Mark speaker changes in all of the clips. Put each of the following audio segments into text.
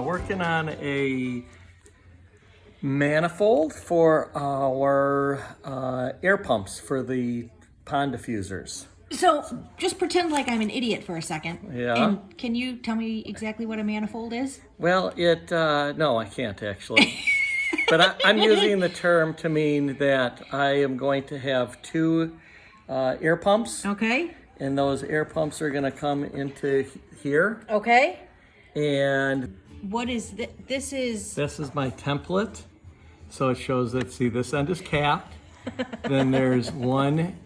Speaker 1: working on a manifold for our air pumps for the pond diffusers.
Speaker 2: So just pretend like I'm an idiot for a second.
Speaker 1: Yeah.
Speaker 2: And can you tell me exactly what a manifold is?
Speaker 1: Well, no, I can't actually. But I'm using the term to mean that I am going to have two air pumps.
Speaker 2: Okay.
Speaker 1: And those air pumps are going to come into here.
Speaker 2: Okay.
Speaker 1: And
Speaker 2: what is this?
Speaker 1: This is my template. So it shows that, see, this end is capped. Then there's one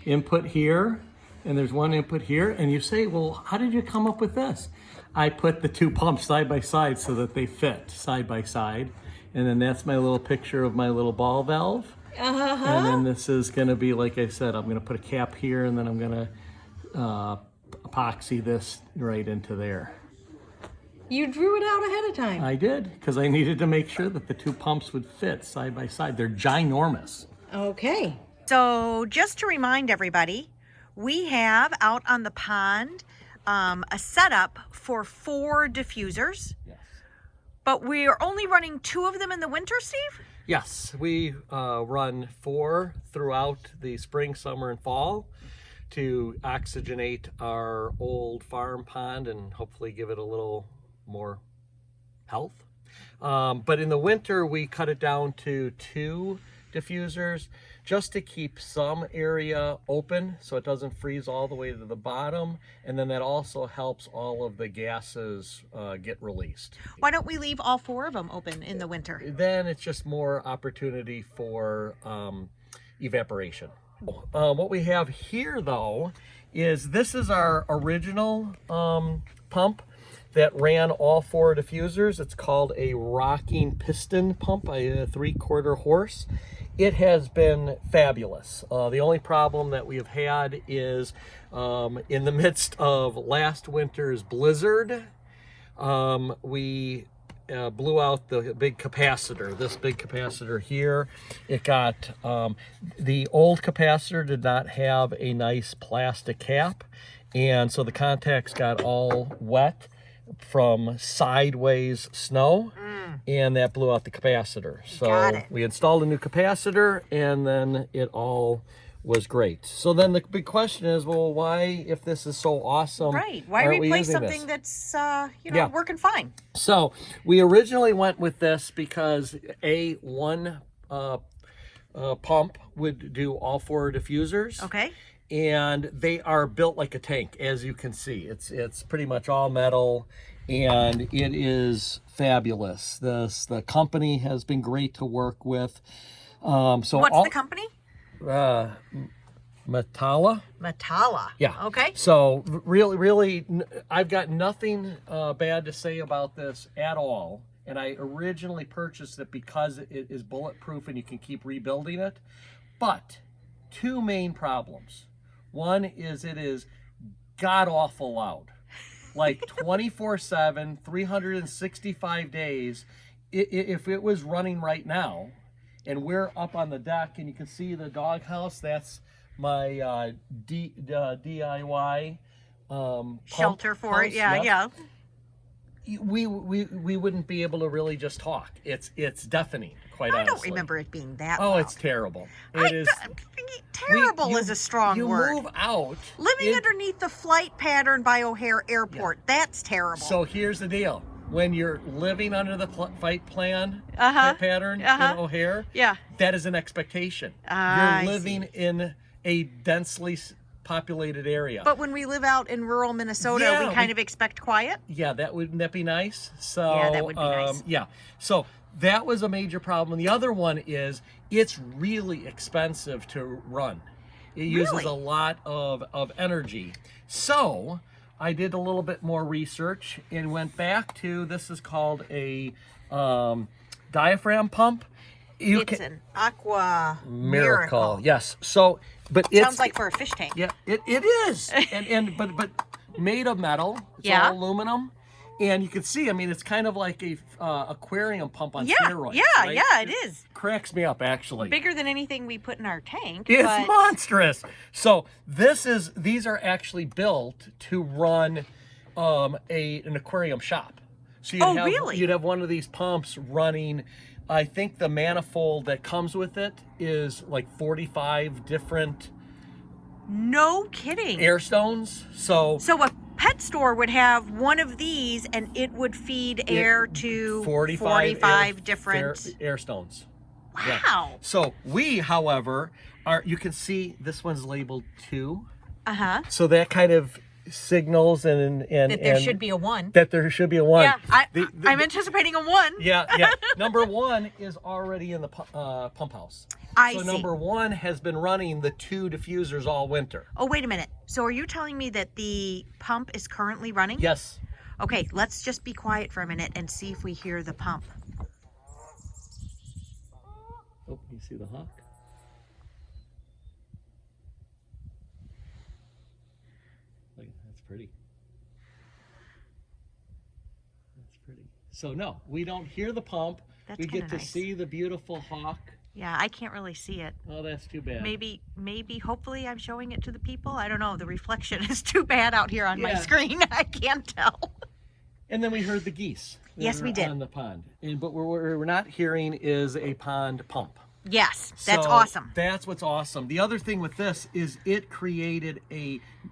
Speaker 1: input here, and there's one input here. And you say, well, how did you come up with this? I put the two pumps side by side so that they fit side by side. And then that's my little picture of my little ball valve.
Speaker 2: Uh-huh.
Speaker 1: And then this is going to be, like I said, I'm going to put a cap here, and then I'm going to epoxy this right into there.
Speaker 2: You drew it out ahead of time.
Speaker 1: I did, because I needed to make sure that the two pumps would fit side by side. They're ginormous.
Speaker 2: Okay.
Speaker 3: So just to remind everybody, we have out on the pond a setup for 4 diffusers.
Speaker 1: Yes.
Speaker 3: But we are only running 2 of them in the winter, Steve?
Speaker 1: Yes, we run 4 throughout the spring, summer, and fall to oxygenate our old farm pond and hopefully give it a little more health. But in the winter, we cut it down to 2 diffusers just to keep some area open so it doesn't freeze all the way to the bottom, and then that also helps all of the gases get released.
Speaker 3: Why don't we leave all 4 of them open in the winter?
Speaker 1: Then it's just more opportunity for evaporation. What we have here, though, is this is our original pump that ran all 4 diffusers. It's called a rocking piston pump, a 3/4 horse. It has been fabulous. The only problem that we have had is in the midst of last winter's blizzard, we blew out the big capacitor, this big capacitor here. It got, the old capacitor did not have a nice plastic cap, and so the contacts got all wet from sideways snow, and that blew out the capacitor. So we installed a new capacitor, and then it all was great. So then the big question is, well, why, if this is so awesome,
Speaker 3: right? Why replace something that's working fine?
Speaker 1: So we originally went with this because one pump would do all 4 diffusers.
Speaker 3: Okay.
Speaker 1: And they are built like a tank, as you can see. It's pretty much all metal, and it is fabulous. The company has been great to work with. What's
Speaker 3: the company?
Speaker 1: Metalla. Yeah.
Speaker 3: Okay.
Speaker 1: So really, I've got nothing bad to say about this at all. And I originally purchased it because it is bulletproof and you can keep rebuilding it. But 2 main problems. One is it is god-awful loud. Like 24/7, 365 days. If it was running right now, and we're up on the deck and you can see the doghouse, that's my DIY
Speaker 3: shelter for it. Yeah.
Speaker 1: We wouldn't be able to really just talk. It's deafening, quite honestly.
Speaker 3: I don't remember it being that
Speaker 1: loud.
Speaker 3: loud.
Speaker 1: It's terrible.
Speaker 3: Terrible is a strong word.
Speaker 1: You move out.
Speaker 3: Living underneath the flight pattern by O'Hare Airport, that's terrible.
Speaker 1: So here's the deal. When you're living under the flight pattern in O'Hare, that is an expectation. You're living in a densely populated area.
Speaker 3: But when we live out in rural Minnesota, we kind of expect quiet.
Speaker 1: Yeah, wouldn't that be nice? So
Speaker 3: yeah, that would be nice.
Speaker 1: Yeah. So that was a major problem. The other one is it's really expensive to run. It uses a lot of energy. So I did a little bit more research and went back to, this is called a diaphragm pump.
Speaker 3: It's an aqua miracle.
Speaker 1: Yes. So, but it
Speaker 3: sounds like for a fish tank.
Speaker 1: Yeah, it is. but made of metal. It's all aluminum. And you can see, I mean, it's kind of like a aquarium pump on steroids. Right?
Speaker 3: It is.
Speaker 1: Cracks me up, actually.
Speaker 3: Bigger than anything we put in our tank.
Speaker 1: It's monstrous. So these are actually built to run an aquarium shop. So
Speaker 3: Oh, really?
Speaker 1: you'd have one of these pumps running. I think the manifold that comes with it is like 45 different
Speaker 3: No kidding.
Speaker 1: air stones. So
Speaker 3: So a pet store would have one of these and it would feed air to 45 different.
Speaker 1: air stones.
Speaker 3: Wow.
Speaker 1: Yeah. So we, however, you can see this one's labeled 2.
Speaker 3: Uh-huh.
Speaker 1: So that kind of signals and
Speaker 3: That there should be a 1.
Speaker 1: that there should be a 1.
Speaker 3: Yeah, I'm anticipating a 1.
Speaker 1: Yeah. Number 1 is already in the pump house.
Speaker 3: I
Speaker 1: so
Speaker 3: see.
Speaker 1: number 1 has been running the 2 diffusers all winter.
Speaker 3: Oh, wait a minute. So are you telling me that the pump is currently running?
Speaker 1: Yes.
Speaker 3: Okay, let's just be quiet for a minute and see if we hear the pump.
Speaker 1: Oh, you see the hawk? Look, that's pretty. That's pretty. So no, we don't hear the pump.
Speaker 3: That's
Speaker 1: we get
Speaker 3: kinda
Speaker 1: to
Speaker 3: nice.
Speaker 1: see the beautiful hawk.
Speaker 3: Yeah, I can't really see it.
Speaker 1: Oh, that's too bad.
Speaker 3: Maybe, hopefully I'm showing it to the people. I don't know. The reflection is too bad out here on my
Speaker 1: Yeah.
Speaker 3: screen. I can't tell.
Speaker 1: And then we heard the geese. that
Speaker 3: Yes, we
Speaker 1: were
Speaker 3: did.
Speaker 1: On the pond. But what we're not hearing is a pond pump.
Speaker 3: Yes, that's
Speaker 1: So
Speaker 3: awesome.
Speaker 1: That's what's awesome. The other thing with this is it created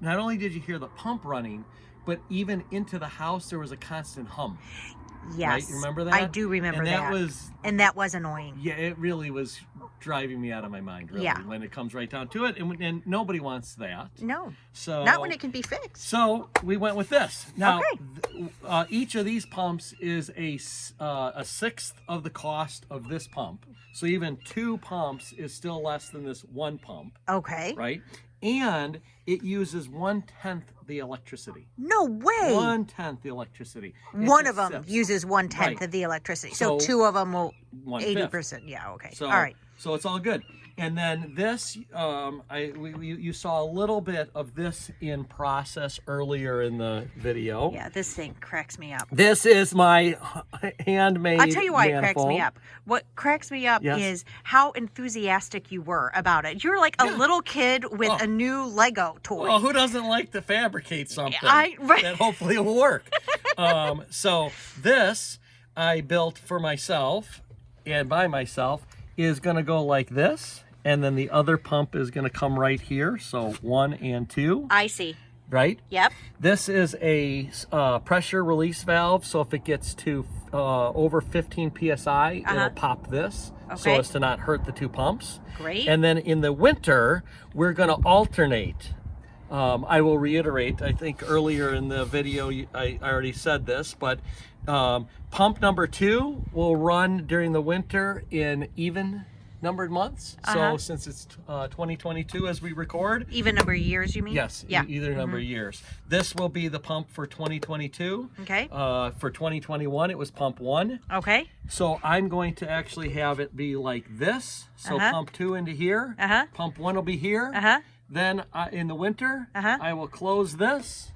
Speaker 1: not only did you hear the pump running, but even into the house there was a constant hum.
Speaker 3: Yes.
Speaker 1: Right? Remember that?
Speaker 3: I do remember
Speaker 1: and
Speaker 3: that. And that was annoying.
Speaker 1: Yeah, it really was driving me out of my mind, really,
Speaker 3: Yeah.
Speaker 1: when it comes right down to it. And nobody wants that.
Speaker 3: No.
Speaker 1: So
Speaker 3: Not when it can be fixed.
Speaker 1: So we went with this. Now,
Speaker 3: Okay.
Speaker 1: each of these pumps is a 1/6 of the cost of this pump. So even 2 pumps is still less than this 1 pump,
Speaker 3: Okay.
Speaker 1: right? And it uses 1/10 the electricity.
Speaker 3: No way.
Speaker 1: 1/10 the electricity. It
Speaker 3: One
Speaker 1: just
Speaker 3: of them
Speaker 1: sips.
Speaker 3: uses 1/10
Speaker 1: Right.
Speaker 3: of the electricity. So
Speaker 1: So,
Speaker 3: 2 of them will
Speaker 1: 1/5.
Speaker 3: 80%. Yeah, okay.
Speaker 1: So,
Speaker 3: All right.
Speaker 1: So it's all good. And then this, you saw a little bit of this in process earlier in the video.
Speaker 3: Yeah, this thing cracks me up.
Speaker 1: This is my handmade
Speaker 3: I'll tell you why it cracks me
Speaker 1: manifold.
Speaker 3: up. What cracks me up
Speaker 1: Yes.
Speaker 3: is how enthusiastic you were about it. You're like a little kid with a new Lego toy.
Speaker 1: Well, who doesn't like to fabricate something
Speaker 3: Right.
Speaker 1: that hopefully will work? So this I built for myself and by myself is going to go like this. And then the other pump is going to come right here. So 1 and 2,
Speaker 3: I see.
Speaker 1: right?
Speaker 3: Yep.
Speaker 1: This is a pressure release valve. So if it gets to over 15 PSI, it'll pop this so
Speaker 3: Okay.
Speaker 1: as to not hurt the 2 pumps.
Speaker 3: Great.
Speaker 1: And then in the winter, we're going to alternate. I will reiterate, I think earlier in the video, I already said this, but pump number 2 will run during the winter in even numbered months. So since it's 2022 as we record.
Speaker 3: Even number of years, you mean?
Speaker 1: Yes,
Speaker 3: Yeah.
Speaker 1: either number of years. This will be the pump for 2022.
Speaker 3: Okay.
Speaker 1: For 2021, it was pump 1.
Speaker 3: Okay.
Speaker 1: So I'm going to actually have it be like this. So pump 2 into here. Pump 1 will be here. Then in the winter, I will close this.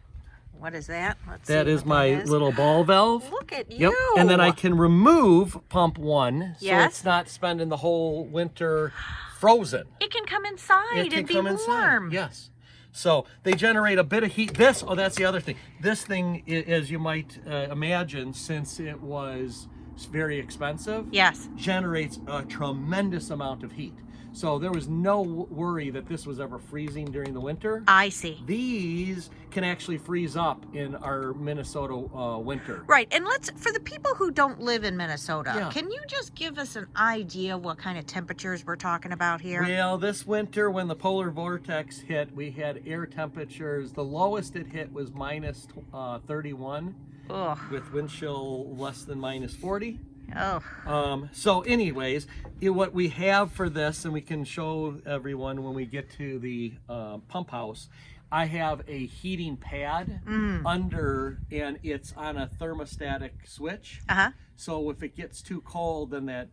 Speaker 3: What is that? Let's
Speaker 1: That
Speaker 3: see
Speaker 1: is
Speaker 3: what
Speaker 1: my
Speaker 3: that is.
Speaker 1: little ball valve.
Speaker 3: Look at you.
Speaker 1: And then I can remove pump 1, so
Speaker 3: Yes.
Speaker 1: it's not spending the whole winter frozen.
Speaker 3: It can come inside
Speaker 1: It can
Speaker 3: and be
Speaker 1: come
Speaker 3: warm.
Speaker 1: inside. Yes. So they generate a bit of heat. That's the other thing. This thing, as you might imagine, since it was very expensive,
Speaker 3: Yes.
Speaker 1: generates a tremendous amount of heat. So there was no worry that this was ever freezing during the winter.
Speaker 3: I see.
Speaker 1: These can actually freeze up in our Minnesota winter.
Speaker 3: Right, and for the people who don't live in Minnesota,
Speaker 1: Yeah.
Speaker 3: can you just give us an idea what kind of temperatures we're talking about here?
Speaker 1: Well, this winter when the polar vortex hit, we had air temperatures. The lowest it hit was minus 31
Speaker 3: Ugh.
Speaker 1: with wind chill less than minus 40.
Speaker 3: Oh.
Speaker 1: So anyways, what we have for this, and we can show everyone when we get to the pump house, I have a heating pad under, and it's on a thermostatic switch. So if it gets too cold, then that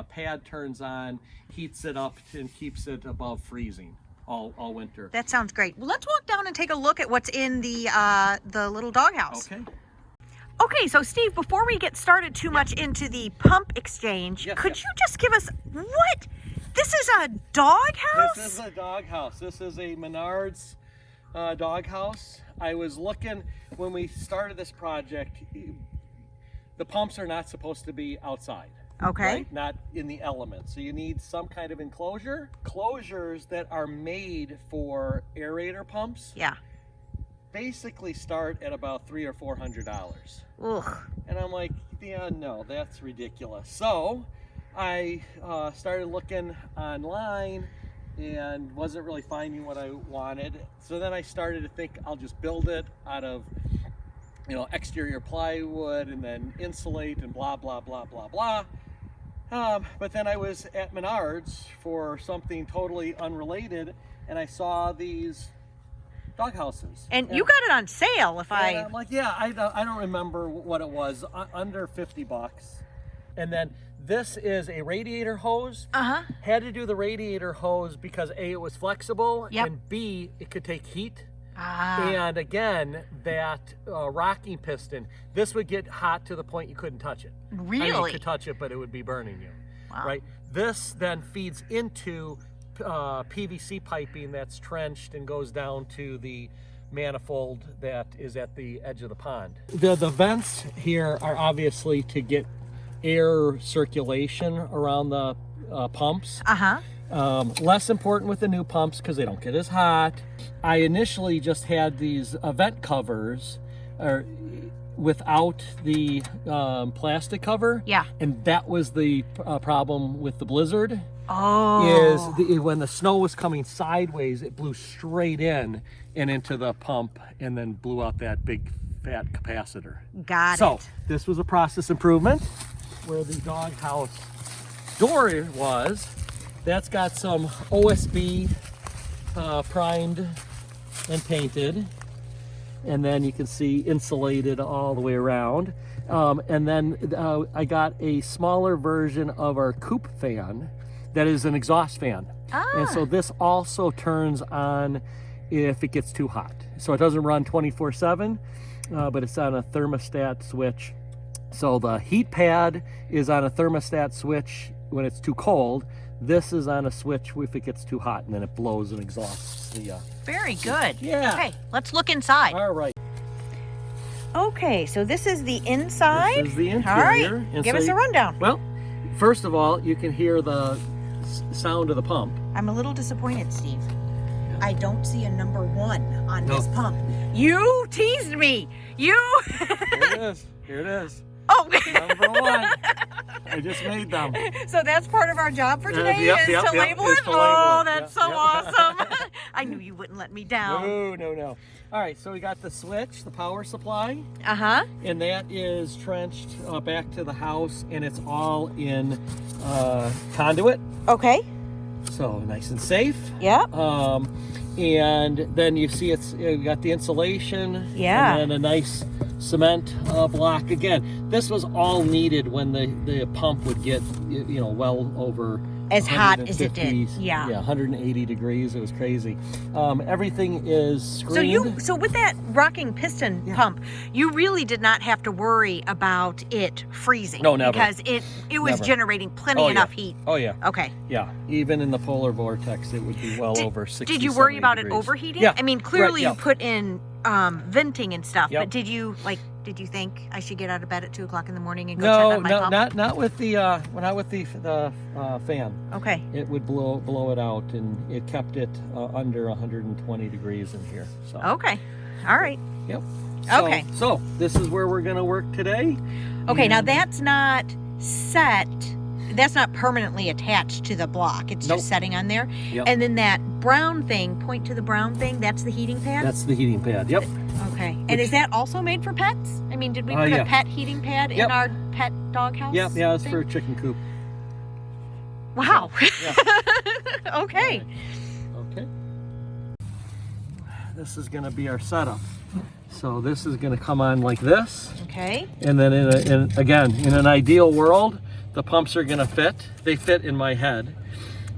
Speaker 1: pad turns on, heats it up, and keeps it above freezing all winter.
Speaker 3: That sounds great. Well, let's walk down and take a look at what's in the little doghouse.
Speaker 1: Okay.
Speaker 3: Okay, so Steve, before we get started too much into the pump exchange, could you just give us what? This is a doghouse?
Speaker 1: This is a doghouse. This is a Menards doghouse. I was looking when we started this project. the pumps are not supposed to be outside.
Speaker 3: Okay.
Speaker 1: Right? Not in the elements. So you need some kind of enclosure. Enclosures that are made for aerator pumps
Speaker 3: Yeah.
Speaker 1: basically start at about $300 or $400.
Speaker 3: Ugh.
Speaker 1: And I'm like, yeah, no, that's ridiculous. So I started looking online and wasn't really finding what I wanted. So then I started to think I'll just build it out of, you know, exterior plywood and then insulate and blah, blah, blah, blah, blah. But then I was at Menards for something totally unrelated, and I saw these dog houses.
Speaker 3: And you got it on sale, if
Speaker 1: and I'm like, yeah, I don't remember what it was, under $50. And then this is a radiator hose.
Speaker 3: Uh-huh.
Speaker 1: Had to do the radiator hose because A, it was flexible,
Speaker 3: Yep.
Speaker 1: and B, it could take heat.
Speaker 3: Ah.
Speaker 1: And again, that rocking piston, this would get hot to the point you couldn't touch it. I mean, you
Speaker 3: Really?
Speaker 1: could touch it, but it would be burning you.
Speaker 3: Wow.
Speaker 1: Right? This then feeds into PVC piping that's trenched and goes down to the manifold that is at the edge of the pond. The vents here are obviously to get air circulation around the pumps.
Speaker 3: Uh-huh.
Speaker 1: Less important with the new pumps because they don't get as hot. I initially just had these vent covers without the plastic cover.
Speaker 3: Yeah.
Speaker 1: And that was the problem with the blizzard.
Speaker 3: Oh.
Speaker 1: Is when the snow was coming sideways, it blew straight in and into the pump and then blew out that big fat capacitor.
Speaker 3: Got
Speaker 1: So
Speaker 3: it.
Speaker 1: this was a process improvement. Where the doghouse door was, that's got some OSB primed and painted, and then you can see insulated all the way around. And then I got a smaller version of our coop fan that is an exhaust fan. And so this also turns on if it gets too hot. So it doesn't run 24/7, but it's on a thermostat switch. So the heat pad is on a thermostat switch when it's too cold. This is on a switch if it gets too hot, and then it blows and exhausts the...
Speaker 3: Very good.
Speaker 1: Yeah.
Speaker 3: Okay, let's look inside.
Speaker 1: All right.
Speaker 3: Okay, so this is the inside.
Speaker 1: This is the
Speaker 3: All
Speaker 1: interior.
Speaker 3: right,
Speaker 1: And
Speaker 3: give
Speaker 1: so
Speaker 3: us a rundown.
Speaker 1: Well, first of all, you can hear the sound of the pump.
Speaker 3: I'm a little disappointed, Steve. I don't see a number 1 on
Speaker 1: No.
Speaker 3: this pump. You teased me. You.
Speaker 1: Here it is. Here it is.
Speaker 3: Oh.
Speaker 1: Number 1. I just made them.
Speaker 3: So that's part of our job for today
Speaker 1: Yep,
Speaker 3: is
Speaker 1: yep,
Speaker 3: to
Speaker 1: yep,
Speaker 3: label
Speaker 1: is
Speaker 3: it.
Speaker 1: to label
Speaker 3: Oh,
Speaker 1: it.
Speaker 3: that's
Speaker 1: Yep,
Speaker 3: so
Speaker 1: yep.
Speaker 3: awesome. I knew you wouldn't let me down.
Speaker 1: No. All right, so we got the switch, the power supply,
Speaker 3: Uh-huh.
Speaker 1: and that is trenched back to the house, and it's all in conduit,
Speaker 3: Okay.
Speaker 1: so nice and safe.
Speaker 3: Yep.
Speaker 1: And then you see it's got the insulation,
Speaker 3: Yeah.
Speaker 1: and then a nice cement block. Again, this was all needed when the pump would get well over
Speaker 3: As hot as it did.
Speaker 1: 150,
Speaker 3: Yeah.
Speaker 1: 180 degrees. It was crazy. Everything is screened.
Speaker 3: So with that rocking piston
Speaker 1: Yeah.
Speaker 3: pump, you really did not have to worry about it freezing.
Speaker 1: No, never.
Speaker 3: Because it was
Speaker 1: Never.
Speaker 3: generating plenty
Speaker 1: Oh,
Speaker 3: enough
Speaker 1: yeah.
Speaker 3: heat.
Speaker 1: Oh yeah,
Speaker 3: Okay.
Speaker 1: yeah. Even in the polar vortex, it would be well over 60.
Speaker 3: Did you worry
Speaker 1: 70
Speaker 3: about
Speaker 1: degrees.
Speaker 3: it overheating?
Speaker 1: Yeah.
Speaker 3: I mean, clearly
Speaker 1: Right,
Speaker 3: you put in venting and stuff,
Speaker 1: Yep.
Speaker 3: but did you think I should get out of bed at 2 o'clock in the morning and go check
Speaker 1: No,
Speaker 3: on my pump?
Speaker 1: not with the not with the fan.
Speaker 3: Okay.
Speaker 1: It would blow it out, and it kept it under 120 degrees in here. So
Speaker 3: Okay. All right.
Speaker 1: yep.
Speaker 3: Okay.
Speaker 1: So this is where we're gonna work today.
Speaker 3: Okay, now
Speaker 1: And-
Speaker 3: that's not set. That's not permanently attached to the block. It's
Speaker 1: Nope.
Speaker 3: just setting on there.
Speaker 1: Yep.
Speaker 3: And then that brown thing, point to the brown thing, that's the heating pad?
Speaker 1: That's the heating pad. Yep.
Speaker 3: Okay. And is that also made for pets? I mean, did we put
Speaker 1: yeah.
Speaker 3: a pet heating pad in
Speaker 1: Yep.
Speaker 3: our pet doghouse?
Speaker 1: Yep. Yeah, it's
Speaker 3: thing?
Speaker 1: for a chicken coop.
Speaker 3: Wow.
Speaker 1: Yeah.
Speaker 3: Okay.
Speaker 1: Okay. This is gonna be our setup. So this is gonna come on like this.
Speaker 3: Okay.
Speaker 1: And then in an ideal world, the pumps are gonna fit. They fit in my head.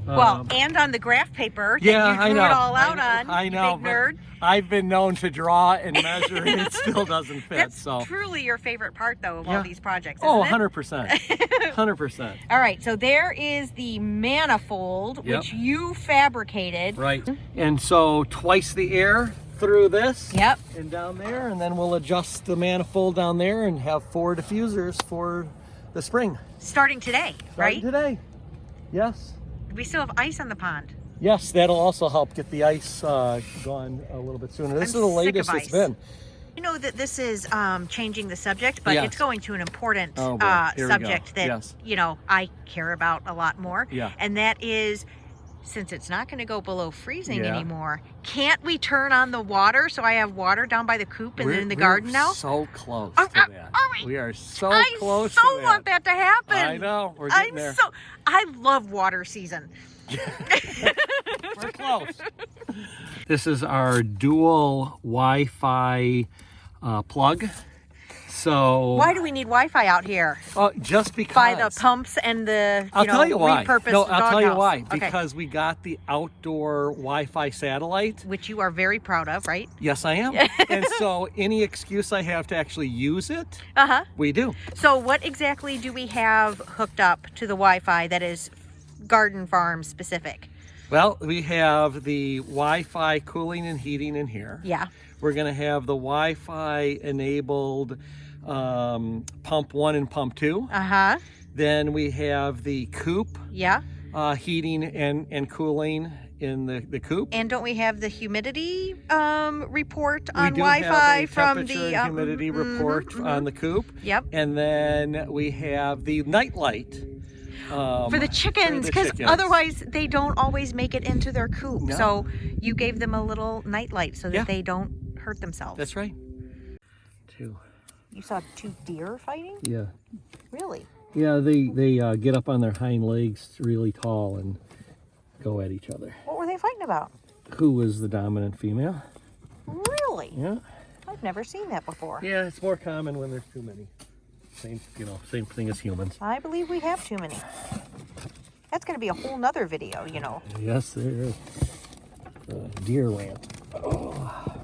Speaker 3: Well, and on the graph paper that
Speaker 1: yeah,
Speaker 3: you
Speaker 1: I
Speaker 3: drew
Speaker 1: know.
Speaker 3: it all out on,
Speaker 1: I
Speaker 3: you
Speaker 1: know,
Speaker 3: big
Speaker 1: but
Speaker 3: nerd.
Speaker 1: I've been known to draw and measure, and it still doesn't fit.
Speaker 3: That's
Speaker 1: so.
Speaker 3: truly your favorite part, though, of
Speaker 1: Yeah.
Speaker 3: all these projects,
Speaker 1: Oh,
Speaker 3: isn't it?
Speaker 1: 100%. 100%.
Speaker 3: All right, so there is the manifold,
Speaker 1: Yep.
Speaker 3: which you fabricated.
Speaker 1: Right. And so twice the air through this
Speaker 2: Yep.
Speaker 1: and down there, and then we'll adjust the manifold down there and have 4 diffusers for the spring.
Speaker 3: Starting today, right?
Speaker 1: Starting today. Yes.
Speaker 3: We still have ice on the pond.
Speaker 1: Yes, that'll also help get the ice gone a little bit sooner. This is the latest it's been.
Speaker 3: You know that this is changing the subject, but
Speaker 1: Yes.
Speaker 3: it's going to an important
Speaker 1: Oh, boy. Here we go.
Speaker 3: subject that,
Speaker 1: Yes.
Speaker 3: you know, I care about a lot more.
Speaker 1: Yeah.
Speaker 3: And that is, since it's not going to go below freezing
Speaker 1: Yeah.
Speaker 3: anymore, can't we turn on the water so I have water down by the coop and in the garden now?
Speaker 1: So close
Speaker 3: Oh,
Speaker 1: to that.
Speaker 3: oh,
Speaker 1: We are so
Speaker 3: I
Speaker 1: close
Speaker 3: so
Speaker 1: to that.
Speaker 3: want that to happen.
Speaker 1: I know. We're getting there.
Speaker 3: I love water season.
Speaker 1: We're close. This is our dual Wi-Fi plug. So
Speaker 3: Why do we need Wi-Fi out here?
Speaker 1: just because
Speaker 3: By the pumps and the
Speaker 1: I'll tell you why.
Speaker 3: repurposed
Speaker 1: No, I'll tell you
Speaker 3: doghouse.
Speaker 1: why.
Speaker 3: Okay.
Speaker 1: Because we got the outdoor Wi-Fi satellite.
Speaker 3: Which you are very proud of, right?
Speaker 1: Yes, I am. And so any excuse I have to actually use it,
Speaker 3: Uh-huh.
Speaker 1: we do.
Speaker 3: So what exactly do we have hooked up to the Wi-Fi that is garden farm specific?
Speaker 1: Well, we have the Wi-Fi cooling and heating in here.
Speaker 3: Yeah.
Speaker 1: We're going to have the Wi-Fi enabled pump 1 and pump 2.
Speaker 3: Uh-huh.
Speaker 1: Then we have the coop
Speaker 3: Yeah.
Speaker 1: heating and cooling in the coop.
Speaker 3: And don't we have the humidity report
Speaker 1: We
Speaker 3: on
Speaker 1: do
Speaker 3: Wi-Fi
Speaker 1: have a
Speaker 3: from
Speaker 1: temperature
Speaker 3: the
Speaker 1: and humidity report on the coop.
Speaker 3: Yep.
Speaker 1: And then we have the night light.
Speaker 3: For the chickens, because otherwise they don't always make it into their coop.
Speaker 1: No.
Speaker 3: So you gave them a little night light so that
Speaker 1: Yeah.
Speaker 3: they don't hurt themselves.
Speaker 1: That's right. 2.
Speaker 3: You saw 2 deer fighting?
Speaker 1: Yeah.
Speaker 3: Really?
Speaker 1: Yeah, they get up on their hind legs really tall and go at each other.
Speaker 3: What were they fighting about?
Speaker 1: Who was the dominant female?
Speaker 3: Really?
Speaker 1: Yeah.
Speaker 3: I've never seen that before.
Speaker 1: Yeah, it's more common when there's too many. Same thing as humans.
Speaker 3: I believe we have too many. That's going to be a whole nother video, you know.
Speaker 1: Yes, there is. Deer ramp. Oh.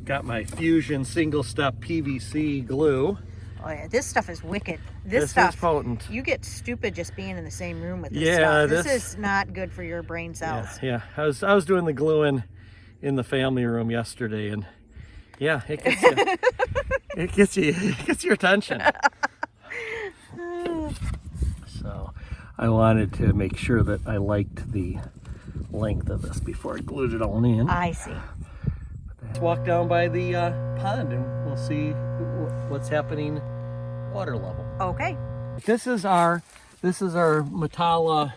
Speaker 1: Got my Fusion single step PVC glue.
Speaker 3: Oh yeah, this stuff is wicked.
Speaker 1: This
Speaker 3: stuff
Speaker 1: is potent.
Speaker 3: You get stupid just being in the same room with this
Speaker 1: Yeah,
Speaker 3: stuff. This
Speaker 1: this-
Speaker 3: is not good for your brain cells.
Speaker 1: Yeah. I was doing the gluing in the family room yesterday, and yeah, it gets you. it gets your attention. So I wanted to make sure that I liked the length of this before I glued it all in.
Speaker 3: I see.
Speaker 1: Let's walk down by the pond and we'll see what's happening water level.
Speaker 3: Okay.
Speaker 1: This is our Matala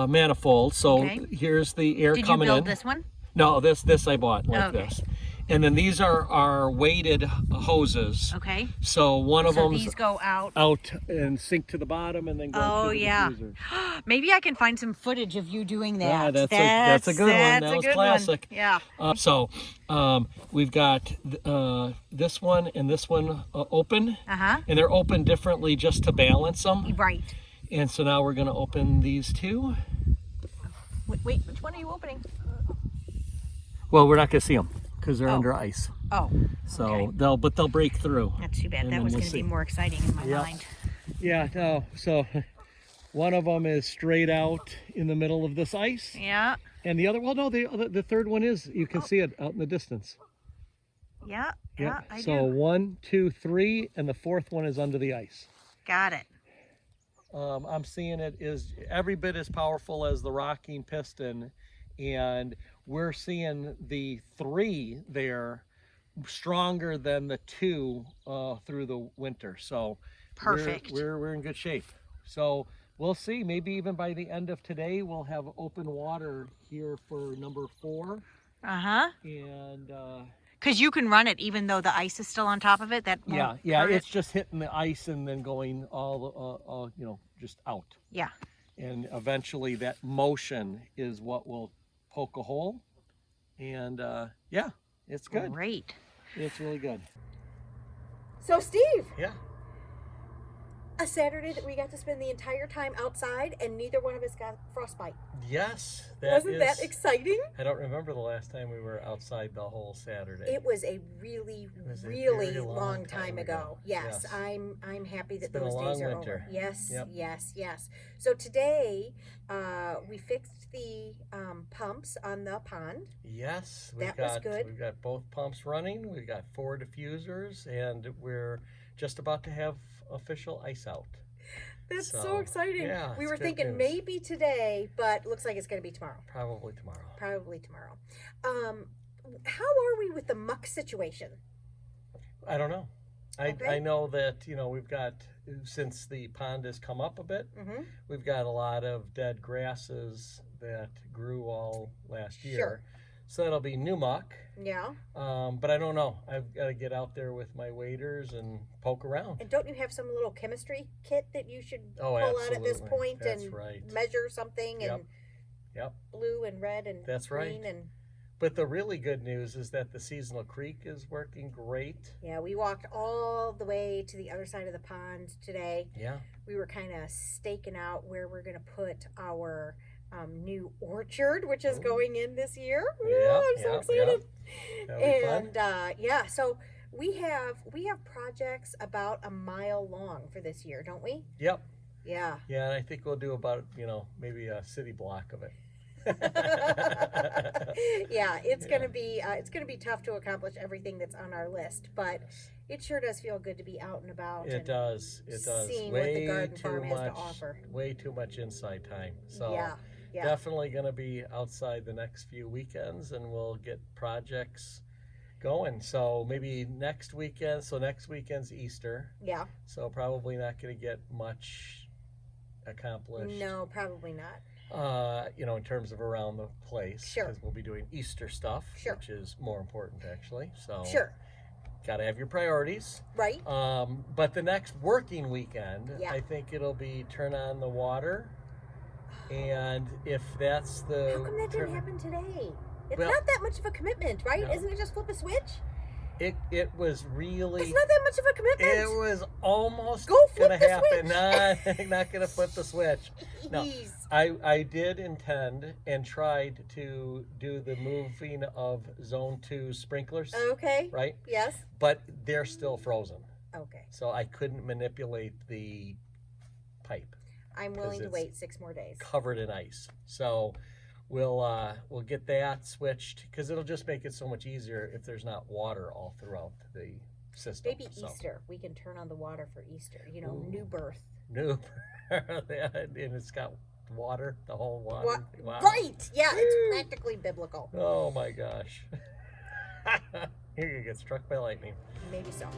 Speaker 1: manifold. So
Speaker 3: Okay.
Speaker 1: here's the air
Speaker 3: Did you
Speaker 1: coming
Speaker 3: build
Speaker 1: in.
Speaker 3: this one?
Speaker 1: No, this I bought like
Speaker 3: Okay.
Speaker 1: this. And then these are our weighted hoses.
Speaker 3: Okay.
Speaker 1: So one of
Speaker 3: So
Speaker 1: them's
Speaker 3: these go out.
Speaker 1: out and sink to the bottom and then go
Speaker 3: Oh,
Speaker 1: to the
Speaker 3: yeah.
Speaker 1: diffuser.
Speaker 3: Maybe I can find some footage of you doing that.
Speaker 1: Yeah, that's a good one.
Speaker 3: That's
Speaker 1: That
Speaker 3: a
Speaker 1: was
Speaker 3: good
Speaker 1: classic.
Speaker 3: One. Yeah.
Speaker 1: We've got this one and this one open.
Speaker 3: Uh-huh.
Speaker 1: And they're open differently just to balance them.
Speaker 3: Right.
Speaker 1: And so now we're going to open these two.
Speaker 3: Wait, which one are you opening?
Speaker 1: Well, we're not going to see them because they're
Speaker 3: Oh.
Speaker 1: under ice.
Speaker 3: Oh.
Speaker 1: So
Speaker 3: okay.
Speaker 1: they'll break through.
Speaker 3: That's too bad.
Speaker 1: And
Speaker 3: That
Speaker 1: then
Speaker 3: was
Speaker 1: we'll
Speaker 3: going to be
Speaker 1: see.
Speaker 3: more exciting in my
Speaker 1: Yeah.
Speaker 3: mind.
Speaker 1: Yeah, no. So one of them is straight out in the middle of this ice.
Speaker 3: Yeah.
Speaker 1: And the other, well, no, the third one is, you can see it out in the distance.
Speaker 3: Yeah. Yeah, I
Speaker 1: So
Speaker 3: do.
Speaker 1: 1, 2, 3, and the fourth one is under the ice.
Speaker 3: Got it.
Speaker 1: I'm seeing it is every bit as powerful as the rocking piston, and we're seeing the 3 there stronger than the 2 through the winter. So
Speaker 3: Perfect.
Speaker 1: We're in good shape. So we'll see. Maybe even by the end of today, we'll have open water here for number 4.
Speaker 3: Uh-huh.
Speaker 1: And
Speaker 3: Because you can run it even though the ice is still on top of it. That won't
Speaker 1: yeah,
Speaker 3: hurt
Speaker 1: it's
Speaker 3: it?
Speaker 1: just hitting the ice and then going all just out.
Speaker 3: Yeah.
Speaker 1: And eventually that motion is what will poke a hole. And yeah, it's good.
Speaker 3: Great.
Speaker 1: It's really good.
Speaker 3: So Steve,
Speaker 1: Yeah.
Speaker 4: a Saturday that we got to spend the entire time outside, and neither one of us got frostbite.
Speaker 1: Yes,
Speaker 4: Wasn't that exciting?
Speaker 1: I don't remember the last time we were outside the whole Saturday.
Speaker 4: It was a really,
Speaker 1: was a
Speaker 4: really
Speaker 1: very
Speaker 4: long time ago. Yes,
Speaker 1: Yes.
Speaker 4: I'm happy that
Speaker 1: been a
Speaker 4: those
Speaker 1: long
Speaker 4: days are
Speaker 1: winter.
Speaker 4: over. Yes,
Speaker 1: Yep.
Speaker 4: yes. So today, we fixed the pumps on the pond.
Speaker 1: Yes,
Speaker 4: That was good.
Speaker 1: We've got both pumps running. We've got 4 diffusers, and we're just about to have official ice out.
Speaker 4: That's so
Speaker 1: So,
Speaker 4: exciting.
Speaker 1: yeah,
Speaker 4: we
Speaker 1: it's
Speaker 4: were
Speaker 1: good
Speaker 4: thinking
Speaker 1: news.
Speaker 4: maybe today, but looks like it's going to be tomorrow.
Speaker 1: Probably tomorrow.
Speaker 4: Probably tomorrow. How are we with the muck situation?
Speaker 1: I don't know.
Speaker 4: Okay.
Speaker 1: I know that, we've got, since the pond has come up a bit,
Speaker 4: Mm-hmm.
Speaker 1: we've got a lot of dead grasses that grew all last year.
Speaker 4: Sure.
Speaker 1: So that'll be new muck.
Speaker 4: Yeah.
Speaker 1: But I don't know. I've got to get out there with my waders and poke around.
Speaker 4: And don't you have some little chemistry kit that you should
Speaker 1: Oh,
Speaker 4: pull out at this
Speaker 1: absolutely.
Speaker 4: point
Speaker 1: That's
Speaker 4: and
Speaker 1: right.
Speaker 4: measure something
Speaker 1: Yep.
Speaker 4: and
Speaker 1: Yep.
Speaker 4: blue and red and
Speaker 1: That's right.
Speaker 4: green and
Speaker 1: But the really good news is that the seasonal creek is working great.
Speaker 4: yeah, we walked all the way to the other side of the pond today.
Speaker 1: Yeah.
Speaker 4: We were kind of staking out where we're going to put our new orchard, which is
Speaker 1: Ooh.
Speaker 4: going in this year.
Speaker 1: Yeah,
Speaker 4: I'm so
Speaker 1: yeah,
Speaker 4: excited.
Speaker 1: That'll be fun.
Speaker 4: And yeah, so we have projects about a mile long for this year, don't we?
Speaker 1: Yep.
Speaker 4: Yeah.
Speaker 1: Yeah, and I think we'll do about, maybe a city block of it.
Speaker 4: Yeah, it's gonna be tough to accomplish everything that's on our list, but it sure does feel good to be out and about.
Speaker 1: It
Speaker 4: and
Speaker 1: does. It does.
Speaker 4: seeing what the
Speaker 1: Way
Speaker 4: garden
Speaker 1: too
Speaker 4: farm has to
Speaker 1: much.
Speaker 4: offer.
Speaker 1: Way too much inside time. So
Speaker 4: Yeah, yeah.
Speaker 1: definitely going to be outside the next few weekends, and we'll get projects going. So maybe next weekend. So next weekend's Easter.
Speaker 4: Yeah.
Speaker 1: So probably not going to get much accomplished.
Speaker 4: No, probably not.
Speaker 1: In terms of around the place.
Speaker 4: Sure.
Speaker 1: Because we'll be doing Easter stuff,
Speaker 4: Sure.
Speaker 1: which is more important actually. So
Speaker 4: Sure.
Speaker 1: got to have your priorities.
Speaker 4: Right?
Speaker 1: But the next working weekend,
Speaker 4: Yeah.
Speaker 1: I think it'll be turn on the water. And if that's the
Speaker 4: How come that didn't happen today? It's
Speaker 1: Well-
Speaker 4: not that much of a commitment, right?
Speaker 1: No.
Speaker 4: Isn't it just flip a switch?
Speaker 1: it was really
Speaker 4: It's not that much of a commitment.
Speaker 1: it was almost
Speaker 4: Go flip
Speaker 1: gonna
Speaker 4: the
Speaker 1: happen.
Speaker 4: switch.
Speaker 1: Not gonna flip the switch. No.
Speaker 4: Jeez.
Speaker 1: I did intend and tried to do the moving of zone 2 sprinklers,
Speaker 4: Okay.
Speaker 1: right?
Speaker 4: Yes.
Speaker 1: But they're still frozen.
Speaker 4: Okay.
Speaker 1: So I couldn't manipulate the pipe.
Speaker 4: I'm willing to
Speaker 1: it's
Speaker 4: wait 6 more days.
Speaker 1: Covered in ice. So we'll get that switched because it'll just make it so much easier if there's not water all throughout the system.
Speaker 4: Maybe
Speaker 1: So,
Speaker 4: Easter. We can turn on the water for Easter.
Speaker 1: Ooh.
Speaker 4: New birth.
Speaker 1: New, and it's got water, the whole water.
Speaker 4: What?
Speaker 1: Wow.
Speaker 4: Right. Yeah,
Speaker 1: Woo.
Speaker 4: it's practically biblical.
Speaker 1: Oh my gosh. You're gonna get struck by lightning.
Speaker 4: Maybe so.